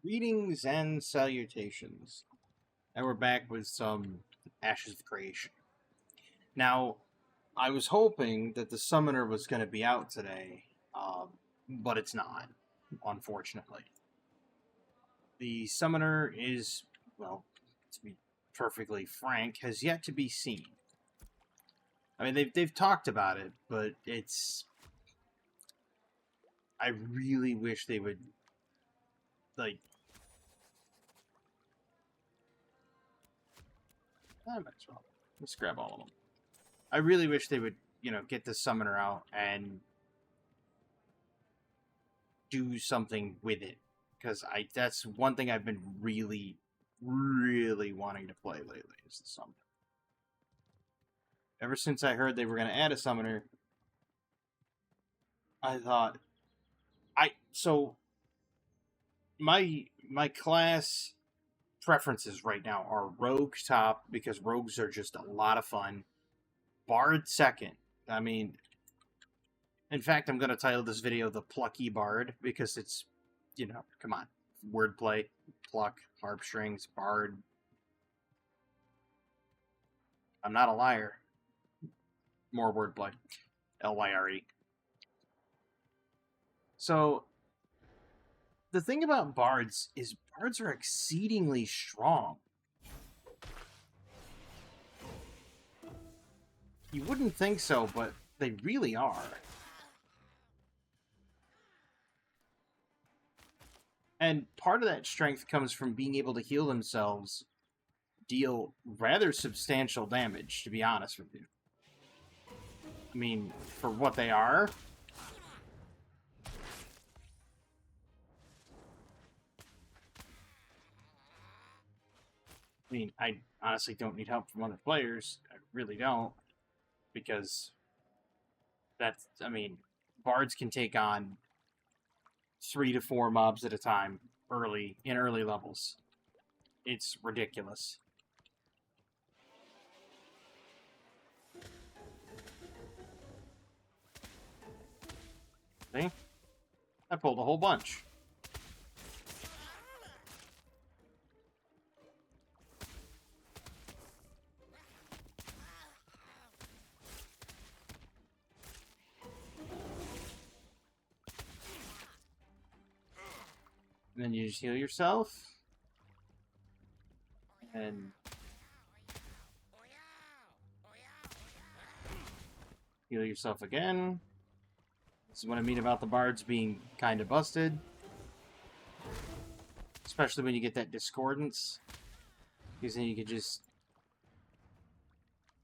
Greetings and salutations. And we're back with some Ashes of Creation. Now, I was hoping that the Summoner was going to be out today, but it's not, unfortunately. The Summoner is, well, to be perfectly frank, has yet to be seen. I mean, they've talked about it, but it's... I really wish they would, like... I might as well. Let's grab all of them. I really wish they would, get the Summoner out and do something with it. Because that's one thing I've been really, really wanting to play lately is the Summoner. Ever since I heard they were going to add a Summoner, I thought, so my class preferences right now are Rogue top, because Rogues are just a lot of fun. Bard second. I mean, in fact, I'm going to title this video the Plucky Bard, because it's, come on, wordplay, pluck, harp strings, bard. I'm not a liar. More wordplay. Lyre. So, the thing about bards is bards are exceedingly strong. You wouldn't think so, but they really are. And part of that strength comes from being able to heal themselves, deal rather substantial damage, to be honest with you. I mean, for what they are. I mean, I honestly don't need help from other players. I really don't. Because bards can take on 3 to 4 mobs at a time in early levels. It's ridiculous. See? I pulled a whole bunch. And then you just heal yourself. And heal yourself again. This is what I mean about the bards being kind of busted. Especially when you get that discordance. Because then you can just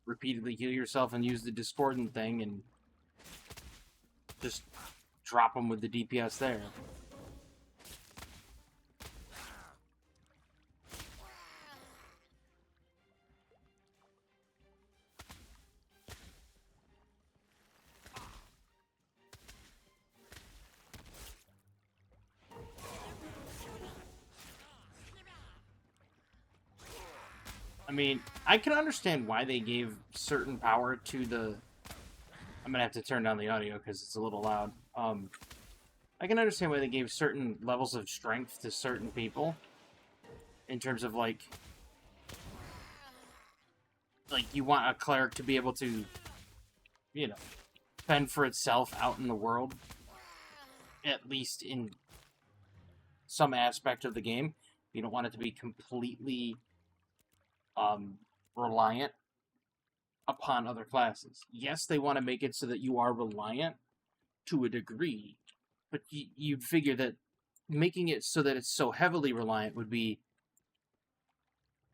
repeatedly heal yourself and use the discordant thing and just drop them with the DPS there. I mean, I can understand why they gave certain power to the... I'm going to have to turn down the audio because it's a little loud. I can understand why they gave certain levels of strength to certain people. In terms of, like, you want a cleric to be able to, fend for itself out in the world. At least in some aspect of the game. You don't want it to be completely reliant upon other classes. Yes, they want to make it so that you are reliant to a degree, but you'd figure that making it so that it's so heavily reliant would be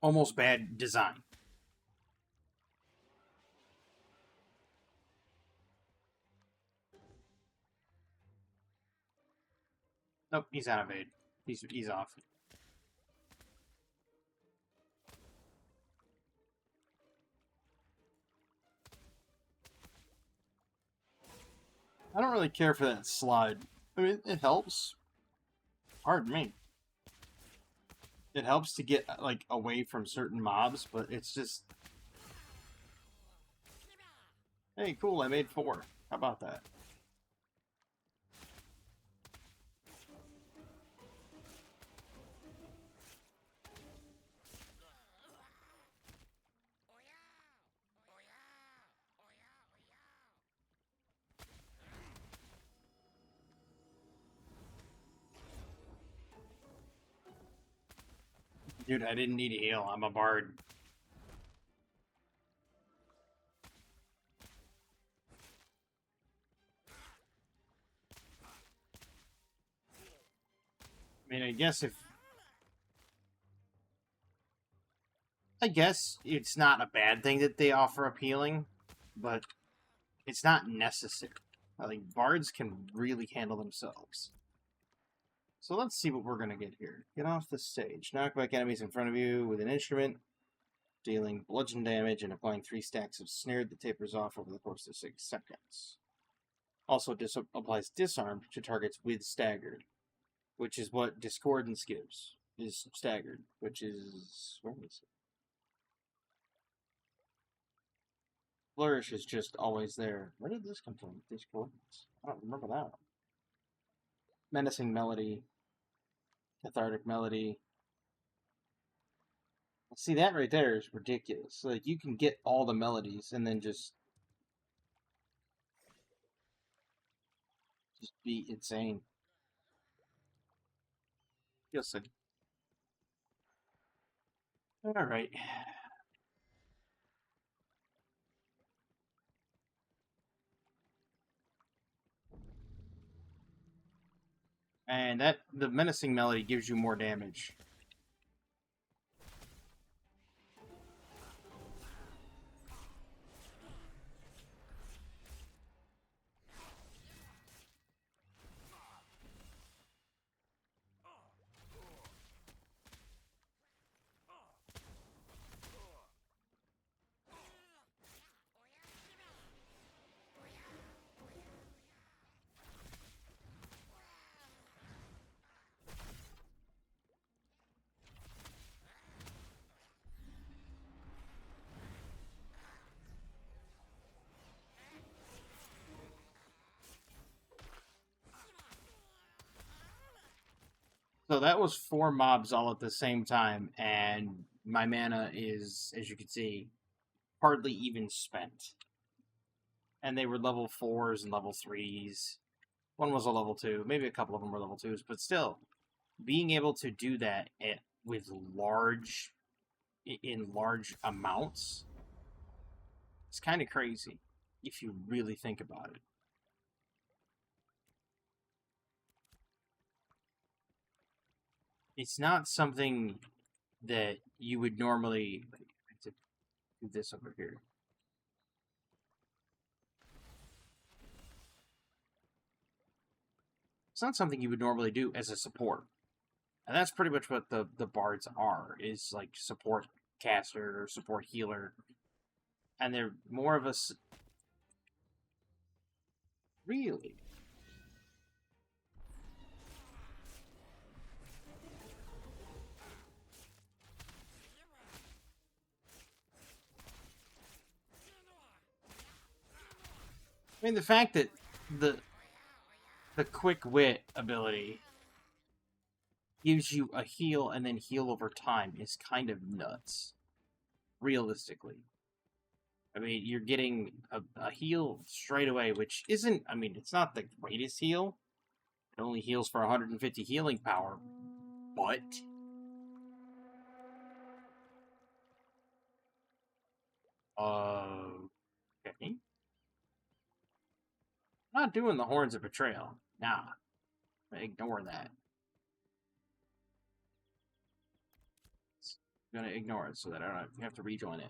almost bad design. Nope, he's out of aid. He's off. I don't really care for that slide. I mean, it helps. Pardon me. It helps to get, like, away from certain mobs, but it's just... Hey, cool, I made 4. How about that? Dude, I didn't need a heal. I'm a bard. I mean, I guess it's not a bad thing that they offer up healing, but it's not necessary. I think bards can really handle themselves. So let's see what we're going to get here. Get off the stage. Knock back enemies in front of you with an instrument, dealing bludgeon damage and applying 3 stacks of snare that tapers off over the course of 6 seconds. Also applies disarm to targets with staggered, which is what Discordance gives, is staggered, which is... where is it? Flourish is just always there. Where did this come from? Discordance. I don't remember that. Menacing Melody. Cathartic Melody. See, that right there is ridiculous. Like, you can get all the melodies and then just be insane. You'll see. Alright. And the Menacing Melody gives you more damage. So that was 4 mobs all at the same time, and my mana is, as you can see, hardly even spent. And they were level 4s and level 3s. One was a level 2, maybe a couple of them were level 2s, but still, being able to do that with in large amounts, it's kind of crazy if you really think about it. It's not something that you would normally... I have to do this over here. It's not something you would normally do as a support. And that's pretty much what the bards are, is like support caster or support healer. And they're more of a... Really? I mean, the fact that the quick wit ability gives you a heal and then heal over time is kind of nuts. Realistically. I mean, you're getting a heal straight away, which isn't... I mean, it's not the greatest heal. It only heals for 150 healing power. But... okay. I'm not doing the Horns of Betrayal. Nah. Ignore that. I'm gonna ignore it so that I don't have to rejoin it.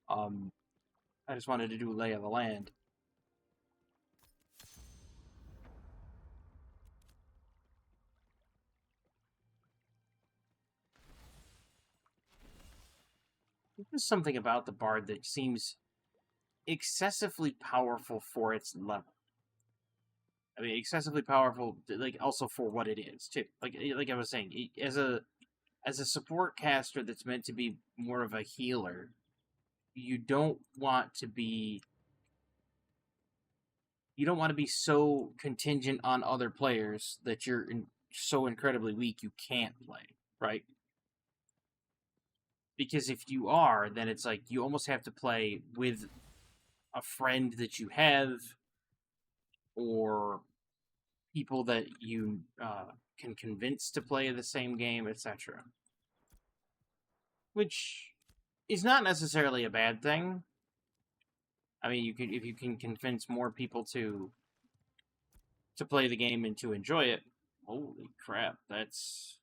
I just wanted to do Lay of the Land. There's something about the Bard that seems excessively powerful for its level. I mean, excessively powerful, like, also for what it is, too. Like I was saying, as a support caster that's meant to be more of a healer, you don't want to be so contingent on other players that you're so incredibly weak you can't play, right? Because if you are, then it's like you almost have to play with a friend that you have, or people that you can convince to play the same game, etc. which is not necessarily a bad thing. I mean, you can if you can convince more people to play the game and to enjoy it. Holy crap! That's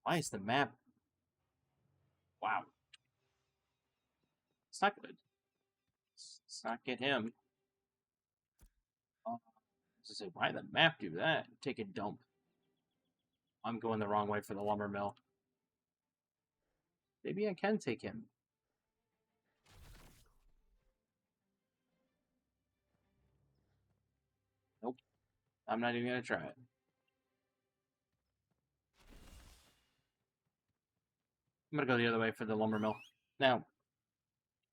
why is the map? Wow, it's not good. Let's not get him. To say, why the map do that? Take a dump. I'm going the wrong way for the lumber mill. Maybe I can take him. Nope. I'm not even going to try it. I'm going to go the other way for the lumber mill. Now,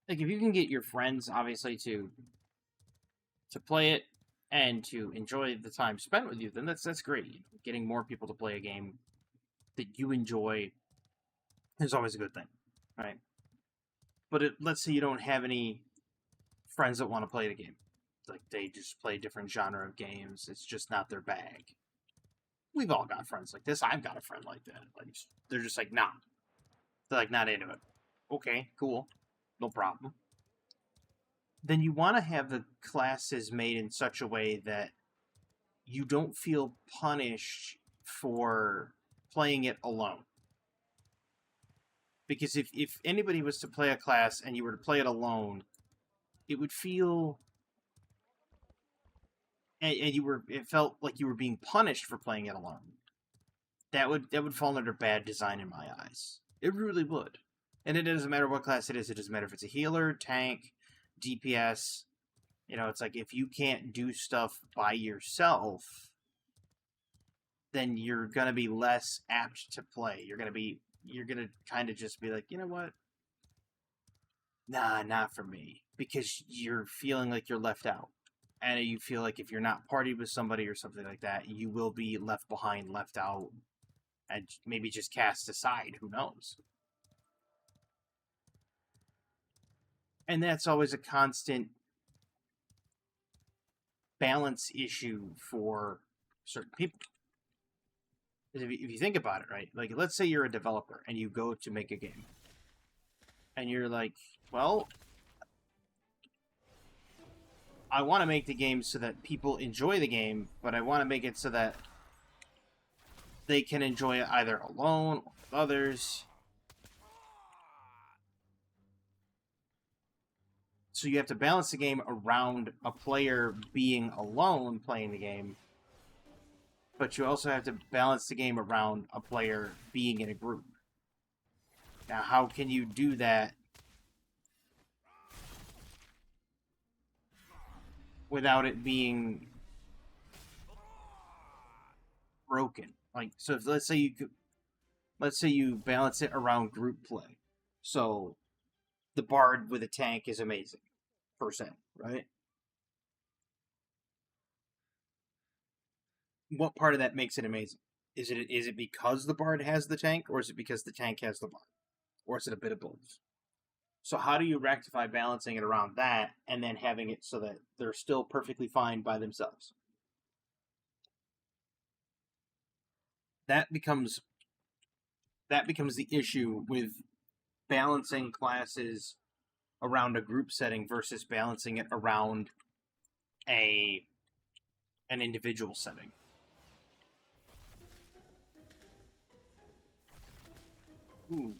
like if you can get your friends, obviously, to play it and to enjoy the time spent with you, then that's great. Getting more people to play a game that you enjoy is always a good thing, right? But let's say you don't have any friends that want to play the game. Like they just play a different genre of games. It's just not their bag. We've all got friends like this. I've got a friend like that. Like they're just like, nah. They're like not into it. Okay, cool. No problem. Then you want to have the classes made in such a way that you don't feel punished for playing it alone. Because if anybody was to play a class and you were to play it alone, it would feel and it felt like you were being punished for playing it alone. That would fall under bad design in my eyes. It really would. And it doesn't matter what class it is. It doesn't matter if it's a healer, tank, DPS. You know, it's like if you can't do stuff by yourself, then you're gonna be less apt to play. You're gonna kind of just be like, you know what? Nah, not for me. Because you're feeling like you're left out. And you feel like if you're not partied with somebody or something like that, you will be left behind, left out, and maybe just cast aside. Who knows? And that's always a constant balance issue for certain people. If you think about it, right? Like, let's say you're a developer and you go to make a game. And you're like, well, I want to make the game so that people enjoy the game, but I want to make it so that they can enjoy it either alone or with others. So you have to balance the game around a player being alone playing the game, but you also have to balance the game around a player being in a group. Now, how can you do that without it being broken? Like, so if, let's say you balance it around group play. So the Bard with a tank is amazing, per se, right? What part of that makes it amazing? Is it because the Bard has the tank, or is it because the tank has the Bard? Or is it a bit of both? So how do you rectify balancing it around that and then having it so that they're still perfectly fine by themselves? That becomes the issue with balancing classes around a group setting versus balancing it around an individual setting. Ooh.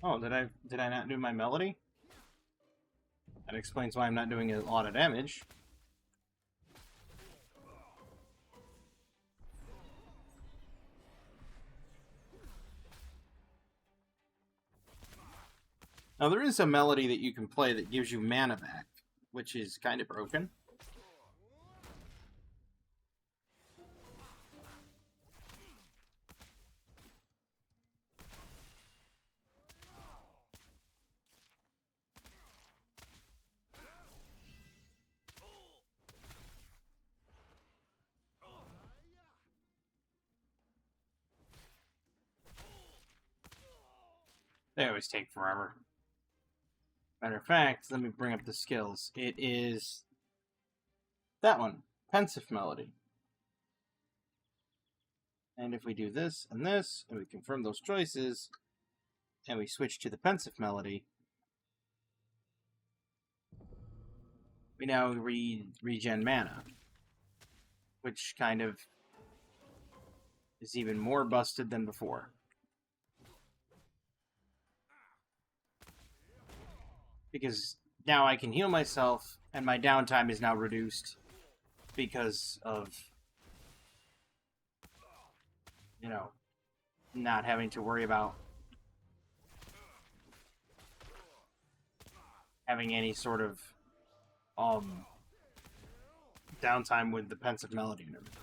Oh, did I not do my melody? That explains why I'm not doing a lot of damage. Now, there is a melody that you can play that gives you mana back, which is kind of broken. They always take forever. Matter of fact, let me bring up the skills. It is that one, Pensive Melody. And if we do this, and we confirm those choices, and we switch to the Pensive Melody, we now regen mana, which kind of is even more busted than before. Because now I can heal myself, and my downtime is now reduced because of, you know, not having to worry about having any sort of downtime with the Pensive Melody and everything.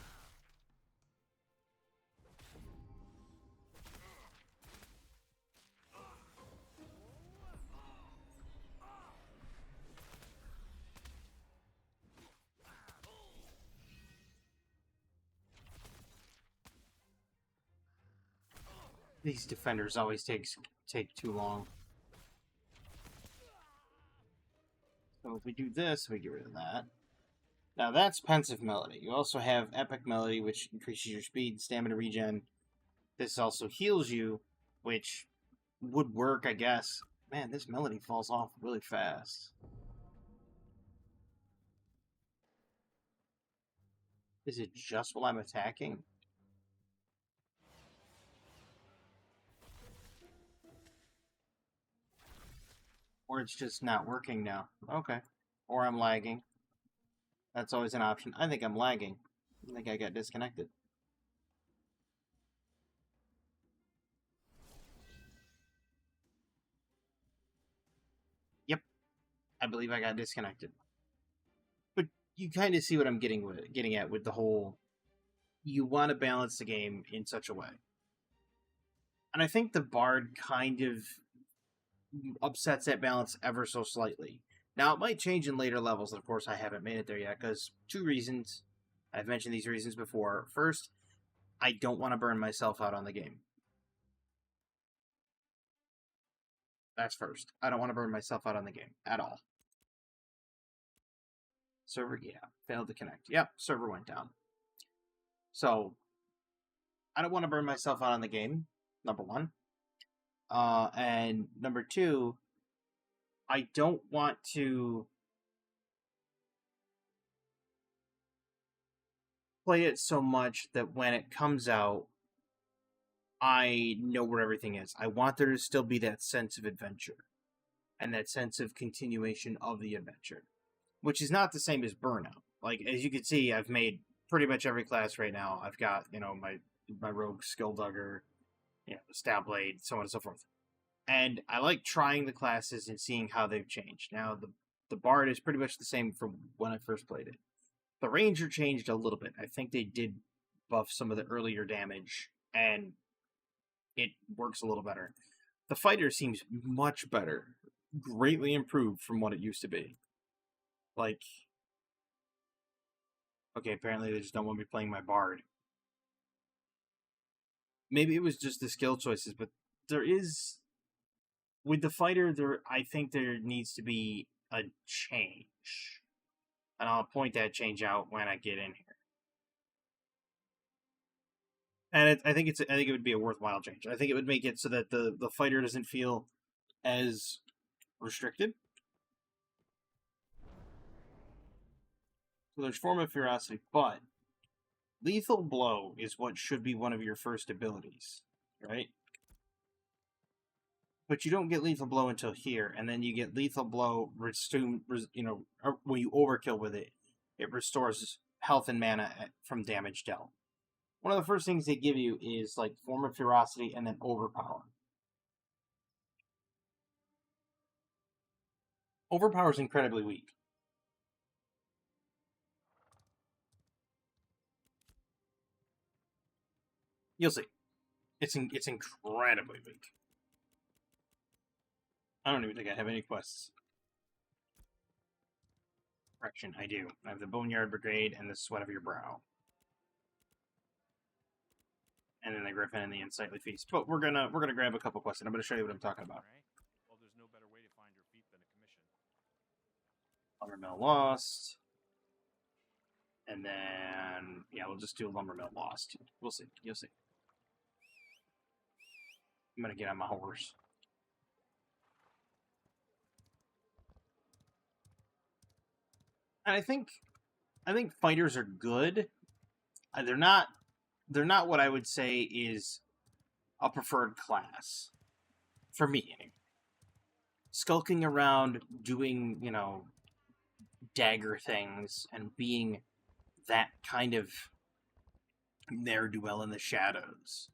These defenders always take too long. So if we do this, we get rid of that. Now that's Pensive Melody. You also have Epic Melody, which increases your speed, stamina regen. This also heals you, which would work, I guess. Man, this melody falls off really fast. Is it just while I'm attacking? Or it's just not working now. Okay. Or I'm lagging. That's always an option. I think I'm lagging. I think I got disconnected. Yep. I believe I got disconnected. But you kind of see what I'm getting at with the whole, you want to balance the game in such a way. And I think the Bard kind of upsets that balance ever so slightly. Now, it might change in later levels, and of course I haven't made it there yet, because 2 reasons. I've mentioned these reasons before. First, I don't want to burn myself out on the game. That's first. I don't want to burn myself out on the game at all. Server, yeah, failed to connect. Yep, server went down. So, I don't want to burn myself out on the game, number one. And number two, I don't want to play it so much that when it comes out, I know where everything is. I want there to still be that sense of adventure and that sense of continuation of the adventure, which is not the same as burnout. Like, as you can see, I've made pretty much every class right now. I've got, my rogue skill dugger, stab blade, so on and so forth. And I like trying the classes and seeing how they've changed. Now, the bard is pretty much the same from when I first played it. The ranger changed a little bit. I think they did buff some of the earlier damage, and it works a little better. The fighter seems much better, greatly improved from what it used to be. Like, okay, apparently they just don't want me playing my bard. Maybe it was just the skill choices, but there is, with the fighter, I think there needs to be a change. And I'll point that change out when I get in here. And I think it would be a worthwhile change. I think it would make it so that the fighter doesn't feel as restricted. So there's Form of Ferocity, but Lethal Blow is what should be one of your first abilities, right? But you don't get Lethal Blow until here, and then you get Lethal Blow, when you overkill with it, it restores health and mana from damage dealt. One of the first things they give you is, like, Form of Ferocity and then Overpower. Overpower is incredibly weak. You'll see. It's incredibly weak. I don't even think I have any quests. Correction, I do. I have the Boneyard Brigade and the Sweat of Your Brow. and then the Griffin and the Unsightly Feast. But we're gonna grab a couple questions. I'm gonna show you what I'm talking about. Well, there's no better way to find your feet than a commission. Lumbermill Lost. And then, yeah, we'll just do a Lumbermill Lost. We'll see. You'll see. I'm gonna get on my horse. And I think fighters are good. They're not what I would say is a preferred class. For me, anyway. Skulking around doing, you know, dagger things and being that kind of ne'er-do-well in the shadows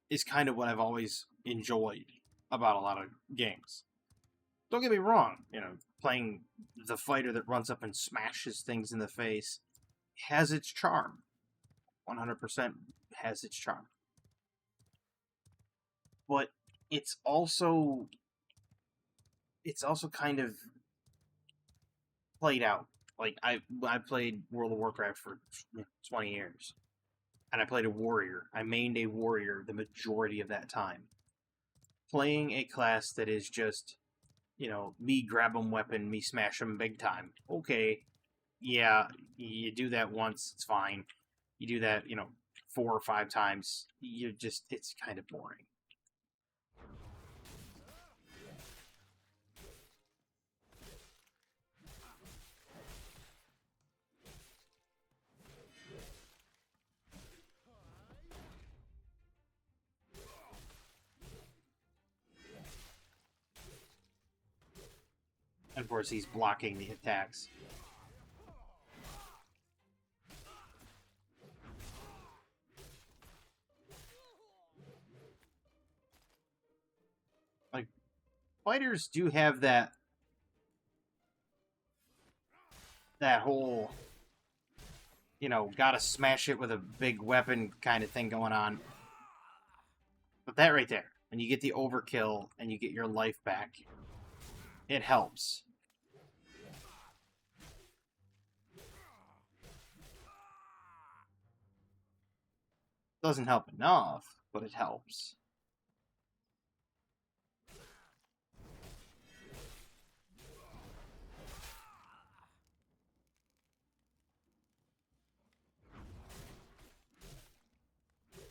is kind of what I've always enjoyed about a lot of games. Don't get me wrong, you know, playing the fighter that runs up and smashes things in the face has its charm. 100% has its charm. But it's also kind of played out. Like, I played World of Warcraft for 20 years. And I played a warrior. I mained a warrior the majority of that time. Playing a class that is just, you know, me grab 'em weapon, me smash 'em big time. Okay, yeah, you do that once, it's fine. You do that, you know, 4 or 5 times, it's kind of boring. Of course, he's blocking the attacks. Like, fighters do have that whole, you know, gotta smash it with a big weapon kind of thing going on. But that right there, when you get the overkill and you get your life back, it helps. Doesn't help enough, but it helps.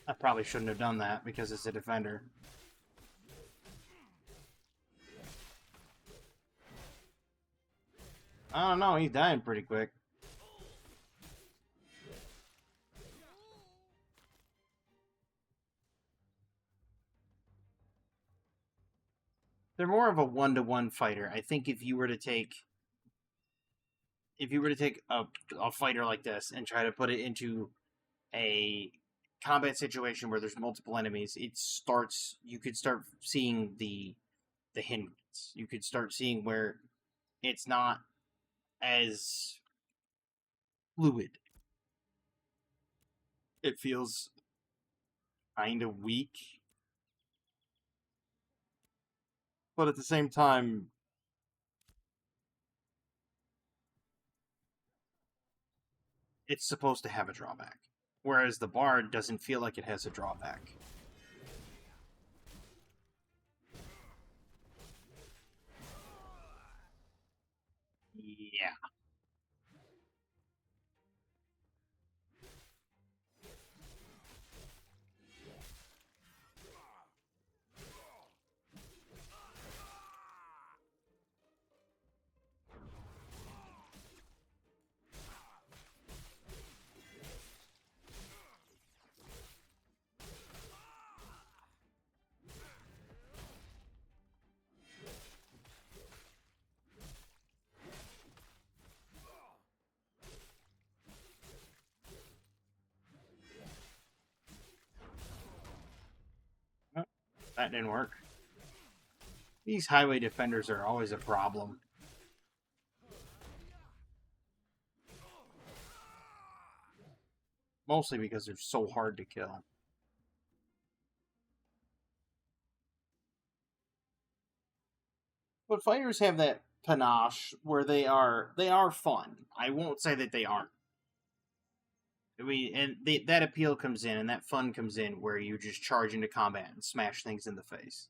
I probably shouldn't have done that because it's a defender. I don't know, he's dying pretty quick. They're more of a one-to-one fighter. I think if you were to take a fighter like this and try to put it into a combat situation where there's multiple enemies, you could start seeing the hindrance. You could start seeing where it's not as fluid. It feels kind of weak. But at the same time, it's supposed to have a drawback. Whereas the Bard doesn't feel like it has a drawback. Yeah. That didn't work. These highway defenders are always a problem. Mostly because they're so hard to kill. But fighters have that panache where they are fun. I won't say that they aren't. that appeal comes in, and that fun comes in, where you just charge into combat and smash things in the face.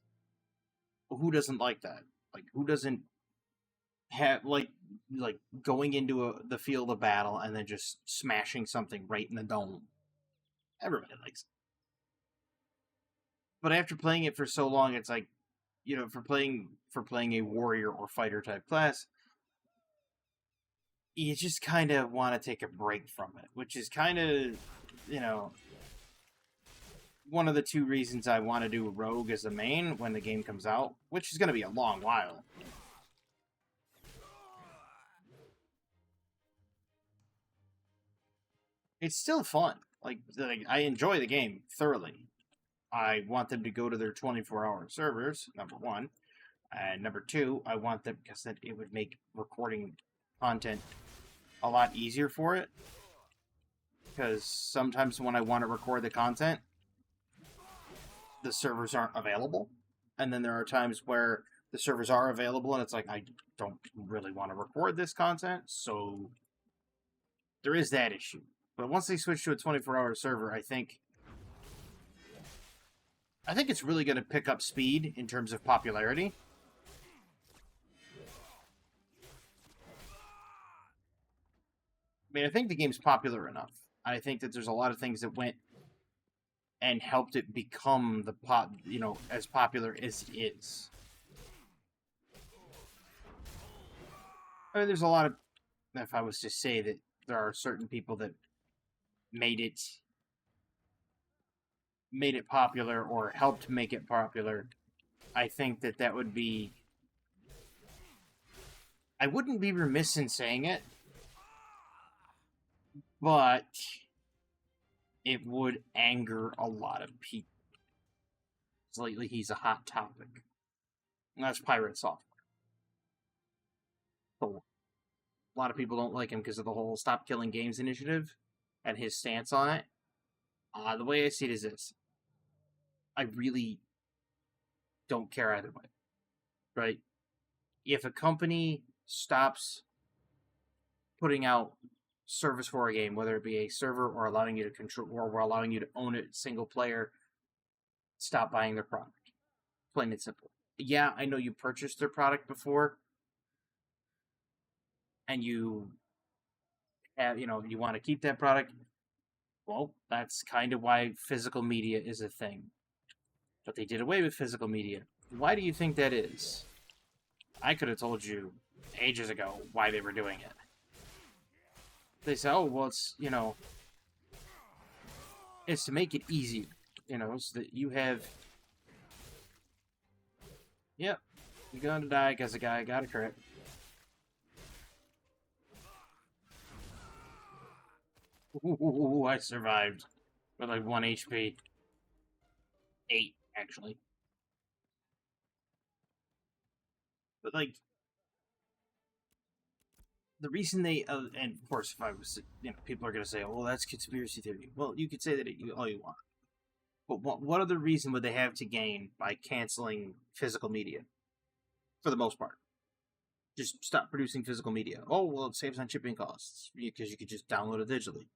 Well, who doesn't like that? Like, who doesn't have like going into the field of battle and then just smashing something right in the dome? Everybody likes it. But after playing it for so long, it's like, for playing a warrior or fighter type class, you just kind of want to take a break from it, which is kind of, one of the two reasons I want to do Rogue as a main when the game comes out, which is going to be a long while. It's still fun. Like I enjoy the game thoroughly. I want them to go to their 24-hour servers, number one. And number two, I want them, because it would make recording content a lot easier for it. Because sometimes when I want to record the content, the servers aren't available. And then there are times where the servers are available and it's like, I don't really want to record this content. So there is that issue. But once they switch to a 24-hour server, I think it's really going to pick up speed in terms of popularity. I mean, I think the game's popular enough. I think that there's a lot of things that went and helped it become as popular as it is. I mean, there's a lot of, if I was to say that there are certain people that made it popular or helped make it popular, I think that would be, I wouldn't be remiss in saying it, but it would anger a lot of people. Lately, he's a hot topic. And that's Pirate Software. So, a lot of people don't like him because of the whole Stop Killing Games initiative and his stance on it. The way I see it is this. I really don't care either way. Right? If a company stops putting out service for a game, whether it be a server or allowing you to control or allowing you to own it single player, stop buying their product. Plain and simple. Yeah, I know you purchased their product before, and you want to keep that product. Well, that's kind of why physical media is a thing. But they did away with physical media. Why do you think that is? I could have told you ages ago why they were doing it. They say, oh, well, it's to make it easier, so that you have, yep, you're going to die because the guy got a crit. Ooh, I survived with like 1 HP. 8, actually. But, like, the reason they, and of course, if I was, people are going to say, oh, well, that's conspiracy theory. Well, you could say that all you want. But what other reason would they have to gain by canceling physical media? For the most part. Just stop producing physical media. Oh, well, it saves on shipping costs. Because you could just download it digitally.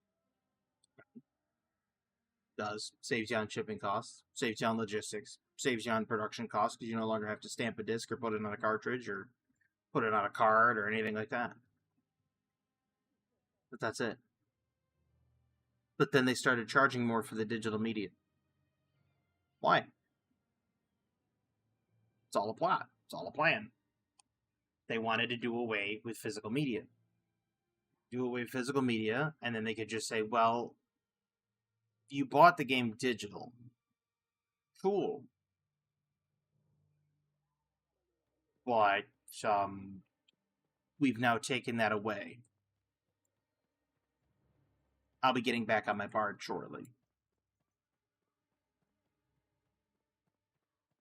Does. Saves you on shipping costs. Saves you on logistics. Saves you on production costs because you no longer have to stamp a disc or put it on a cartridge or put it on a card or anything like that. But that's it. But then they started charging more for the digital media. Why? It's all a plot. It's all a plan. They wanted to do away with physical media. Do away with physical media, and then they could just say, well, you bought the game digital. Cool. But we've now taken that away. I'll be getting back on my Bard shortly.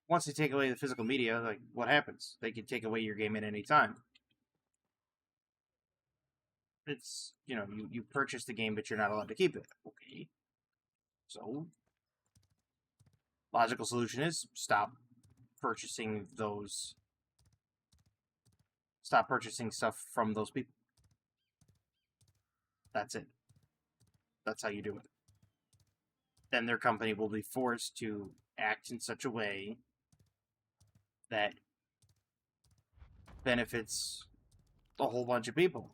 Once they take away the physical media, like, what happens? They can take away your game at any time. It's, you purchase the game, but you're not allowed to keep it. Okay. So, logical solution is stop purchasing stuff from those people. That's it. That's how you do it. Then their company will be forced to act in such a way that benefits a whole bunch of people.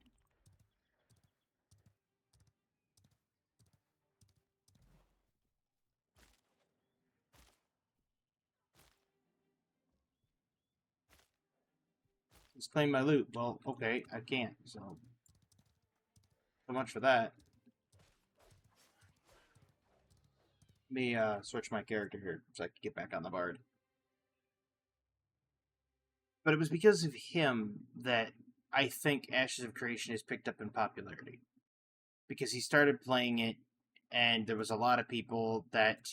Just claim my loot. Well, okay, I can't, so much for that. Let me switch my character here so I can get back on the Bard. But it was because of him that I think Ashes of Creation has picked up in popularity. Because he started playing it, and there was a lot of people that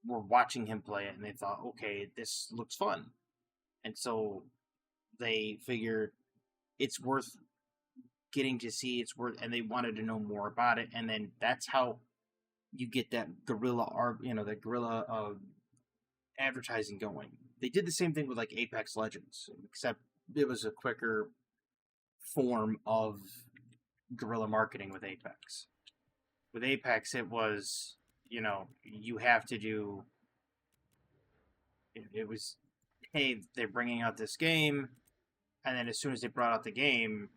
were watching him play it, and they thought, okay, this looks fun. And so they figured it's worth getting to see, and they wanted to know more about it, and then that's how you get that guerrilla art, the guerrilla advertising going. They did the same thing with like Apex Legends, except it was a quicker form of guerrilla marketing with Apex. With Apex, it was, you have to do. It was, hey, they're bringing out this game, and then as soon as they brought out the game,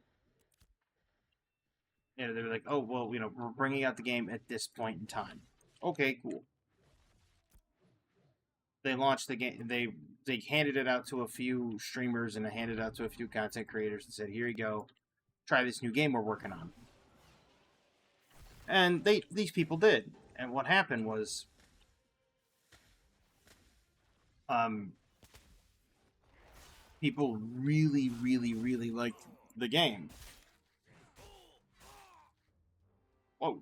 they were like, oh, well, we're bringing out the game at this point in time. Okay, cool. They launched the game. They handed it out to a few streamers and handed it out to a few content creators and said, here you go, try this new game we're working on. And these people did. And what happened was, people really, really, really liked the game. Whoa.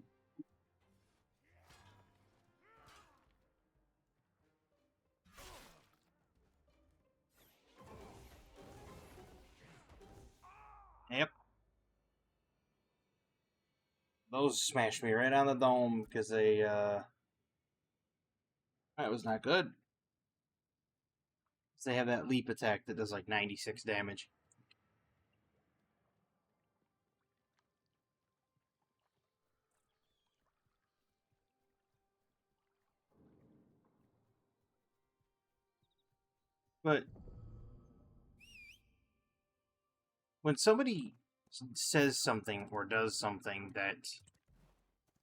Yep. Those smashed me right on the dome because that was not good. They have that leap attack that does like 96 damage. But when somebody says something or does something that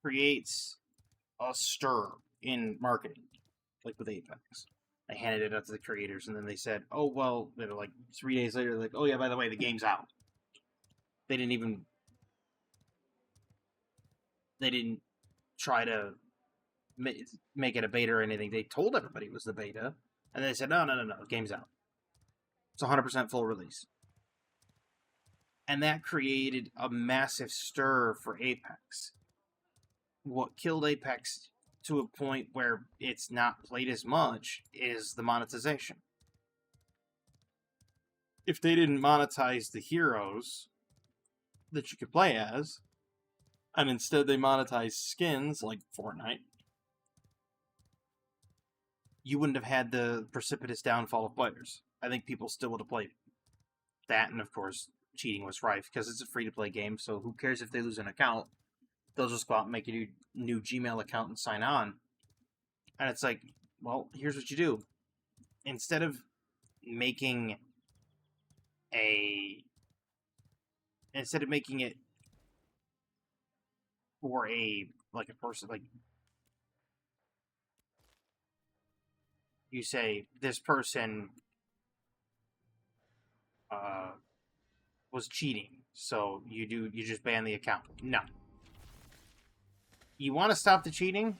creates a stir in marketing, like with Apex, I handed it out to the creators, and then they said, "Oh well," like 3 days later, like, "Oh yeah, by the way, the game's out." They didn't try to make it a beta or anything. They told everybody it was the beta, and they said, "No, the game's out. It's 100% full release." And that created a massive stir for Apex. What killed Apex to a point where it's not played as much is the monetization. If they didn't monetize the heroes that you could play as, and instead they monetized skins like Fortnite, you wouldn't have had the precipitous downfall of players. I think people still would have played that, and of course, cheating was rife because it's a free-to-play game, so who cares if they lose an account? They'll just go out and make a new Gmail account and sign on. And it's like, well, here's what you do. Instead of making it for a person, like, you say, this person was cheating, so you just ban the account. No. You want to stop the cheating?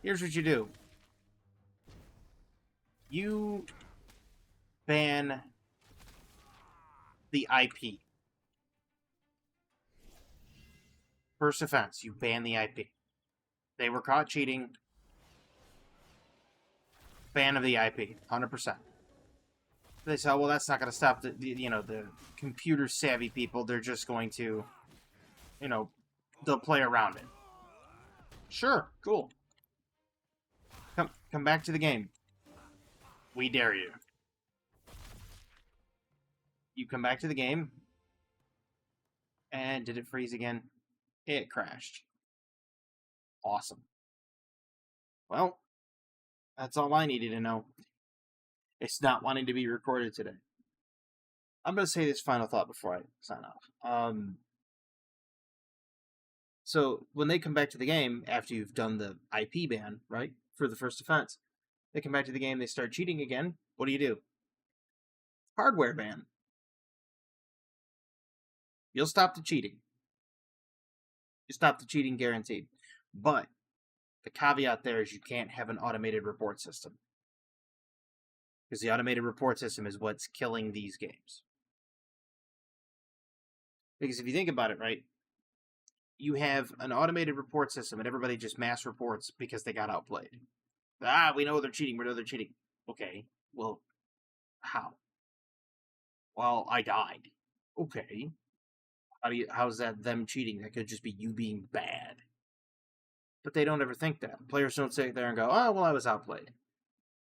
Here's what you do. You ban the IP. First offense, you ban the IP. They were caught cheating. Ban of the IP, 100%. They say, oh, well, that's not going to stop the computer savvy people. They're just going to, they'll play around it. Sure, cool. Come back to the game. We dare you. You come back to the game. And did it freeze again? It crashed. Awesome. Well, that's all I needed to know. It's not wanting to be recorded today. I'm going to say this final thought before I sign off. So when they come back to the game after you've done the IP ban, right, for the first offense, they come back to the game, they start cheating again. What do? Hardware ban. You'll stop the cheating. You stop the cheating guaranteed. But the caveat there is you can't have an automated report system. Because the automated report system is what's killing these games. Because if you think about it, right, you have an automated report system and everybody just mass reports because they got outplayed. We know they're cheating, we know they're cheating. Okay, well, how? Well, I died. Okay. How's that them cheating? That could just be you being bad. But they don't ever think that. Players don't sit there and go, oh, well, I was outplayed.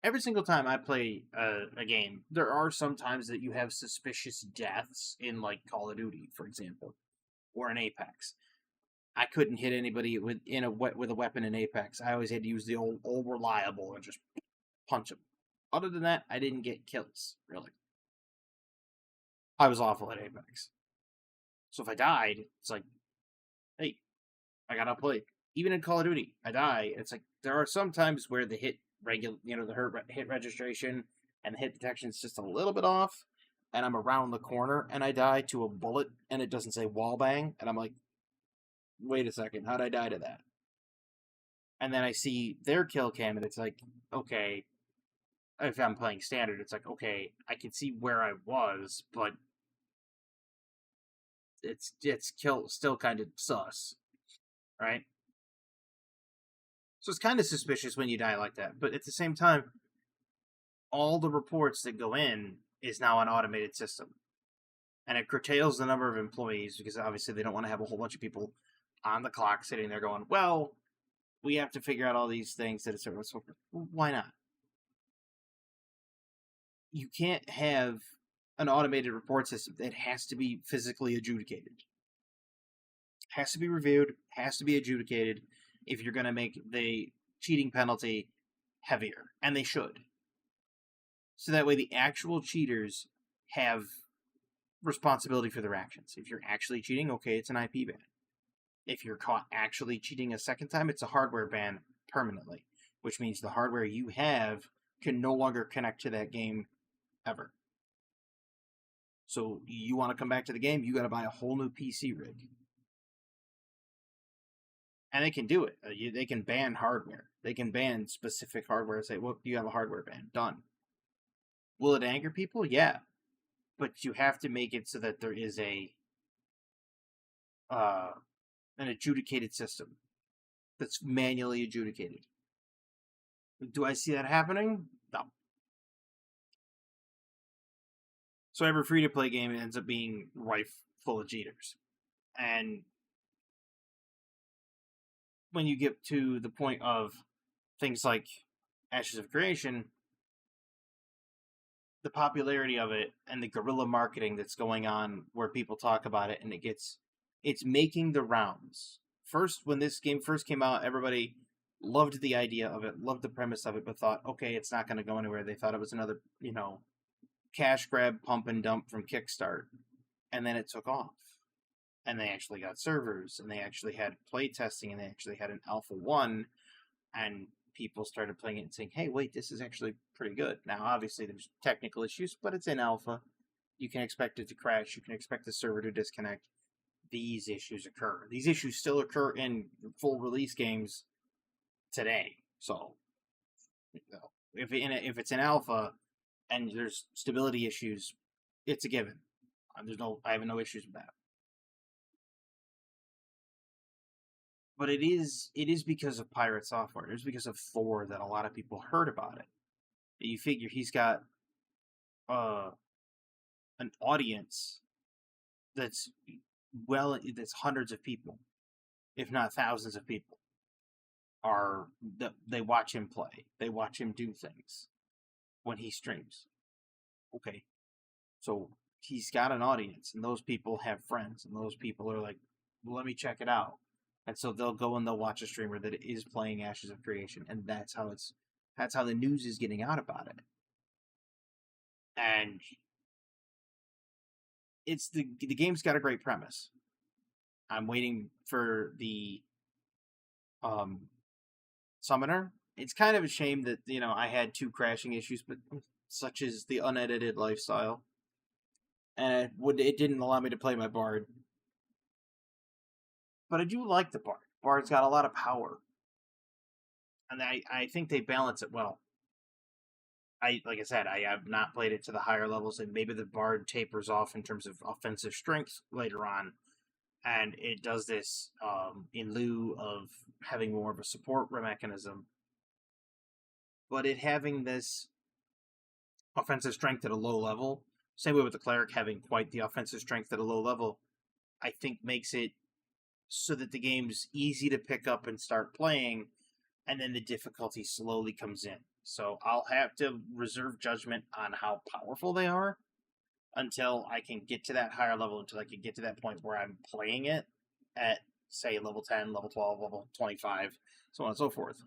Every single time I play a game, there are some times that you have suspicious deaths in, like, Call of Duty, for example, or in Apex. I couldn't hit anybody with a weapon in Apex. I always had to use the old reliable and just punch them. Other than that, I didn't get kills, really. I was awful at Apex. So if I died, it's like, hey, I got outplayed. Even in Call of Duty, I die. It's like there are some times where the hit hit registration and the hit detection is just a little bit off, and I'm around the corner and I die to a bullet and it doesn't say wall bang, and I'm like, wait a second, how'd I die to that? And then I see their kill cam and it's like, okay, if I'm playing standard, it's like, okay, I can see where I was, but it's still kind of sus, right? So it's kind of suspicious when you die like that, but at the same time, all the reports that go in is now an automated system. And it curtails the number of employees because obviously they don't want to have a whole bunch of people on the clock sitting there going, well, we have to figure out all these things that it's so why not? You can't have an automated report system that has to be physically adjudicated. Has to be reviewed, has to be adjudicated if you're going to make the cheating penalty heavier. And they should. So that way the actual cheaters have responsibility for their actions. If you're actually cheating, okay, it's an IP ban. If you're caught actually cheating a second time, it's a hardware ban permanently, which means the hardware you have can no longer connect to that game ever. So you want to come back to the game, you got to buy a whole new PC rig. And they can do it. They can ban hardware. They can ban specific hardware and say, well, you have a hardware ban. Done. Will it anger people? Yeah. But you have to make it so that there is an adjudicated system that's manually adjudicated. Do I see that happening? No. So every free-to-play game ends up being rife full of cheaters. And when you get to the point of things like Ashes of Creation, the popularity of it and the guerrilla marketing that's going on where people talk about it and it's making the rounds. First, when this game first came out, everybody loved the idea of it, loved the premise of it, but thought, okay, it's not going to go anywhere. They thought it was another, cash grab, pump and dump from Kickstart. And then it took off. And they actually got servers, and they actually had play testing, and they actually had an Alpha 1, and people started playing it and saying, hey, wait, this is actually pretty good. Now, obviously, there's technical issues, but it's in Alpha. You can expect it to crash. You can expect the server to disconnect. These issues occur. These issues still occur in full release games today. So, if it's in Alpha and there's stability issues, it's a given. I have no issues with that. But it is because of Pirate Software. It is because of Thor that a lot of people heard about it. You figure he's got an audience that's hundreds of people, if not thousands of people, they watch him play. They watch him do things when he streams. Okay, so he's got an audience, and those people have friends, and those people are like, let me check it out. And so they'll go and they'll watch a streamer that is playing Ashes of Creation, and that's how the news is getting out about it. And it's the game's got a great premise. I'm waiting for the summoner. It's kind of a shame that I had 2 crashing issues, but such is the unedited lifestyle, and it didn't allow me to play my Bard. But I do like the Bard. Bard's got a lot of power, and I think they balance it well. Like I said, I have not played it to the higher levels, and maybe the Bard tapers off in terms of offensive strength later on, and it does this in lieu of having more of a support mechanism. But it having this offensive strength at a low level, same way with the Cleric having quite the offensive strength at a low level, I think makes it so that the game's easy to pick up and start playing, and then the difficulty slowly comes in. So I'll have to reserve judgment on how powerful they are until I can get to that higher level, until I can get to that point where I'm playing it at, say, level 10, level 12, level 25, so on and so forth.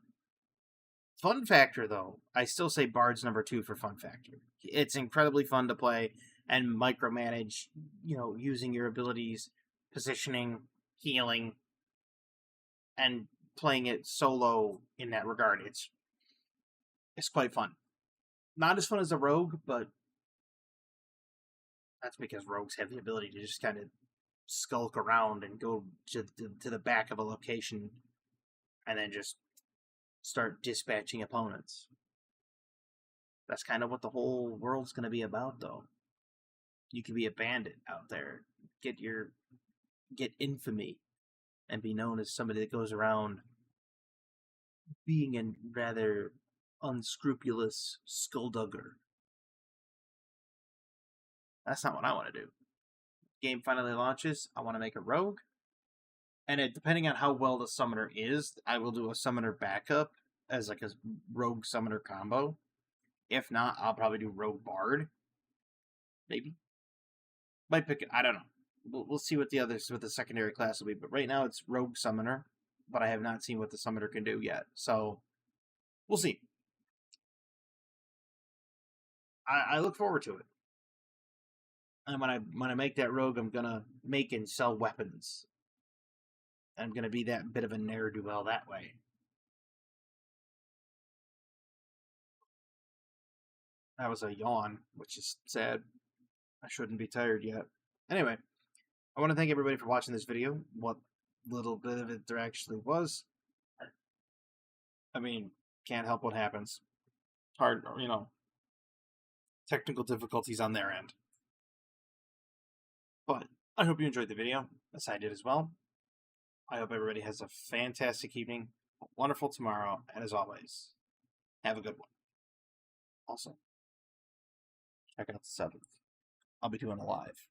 Fun factor, though, I still say Bard's number 2 for fun factor. It's incredibly fun to play and micromanage, using your abilities, positioning, healing, and playing it solo in that regard. It's quite fun. Not as fun as a rogue, but that's because rogues have the ability to just kind of skulk around and go to the back of a location and then just start dispatching opponents. That's kind of what the whole world's going to be about, though. You can be a bandit out there, get infamy, and be known as somebody that goes around being a rather unscrupulous skulldugger. That's not what I want to do. Game finally launches, I want to make a rogue, and depending on how well the summoner is, I will do a summoner backup as like a rogue summoner combo. If not, I'll probably do rogue bard. Maybe. Might pick it. I don't know. We'll see what the secondary class will be. But right now it's rogue summoner, but I have not seen what the summoner can do yet. So we'll see. I look forward to it. And when I make that rogue, I'm gonna make and sell weapons. I'm gonna be that bit of a ne'er-do-well that way. That was a yawn, which is sad. I shouldn't be tired yet. Anyway, I want to thank everybody for watching this video. What little bit of it there actually was. I mean, can't help what happens. Hard, technical difficulties on their end. But I hope you enjoyed the video, as I did as well. I hope everybody has a fantastic evening, a wonderful tomorrow, and as always, have a good one. Also, check out the 7th. I'll be doing a live.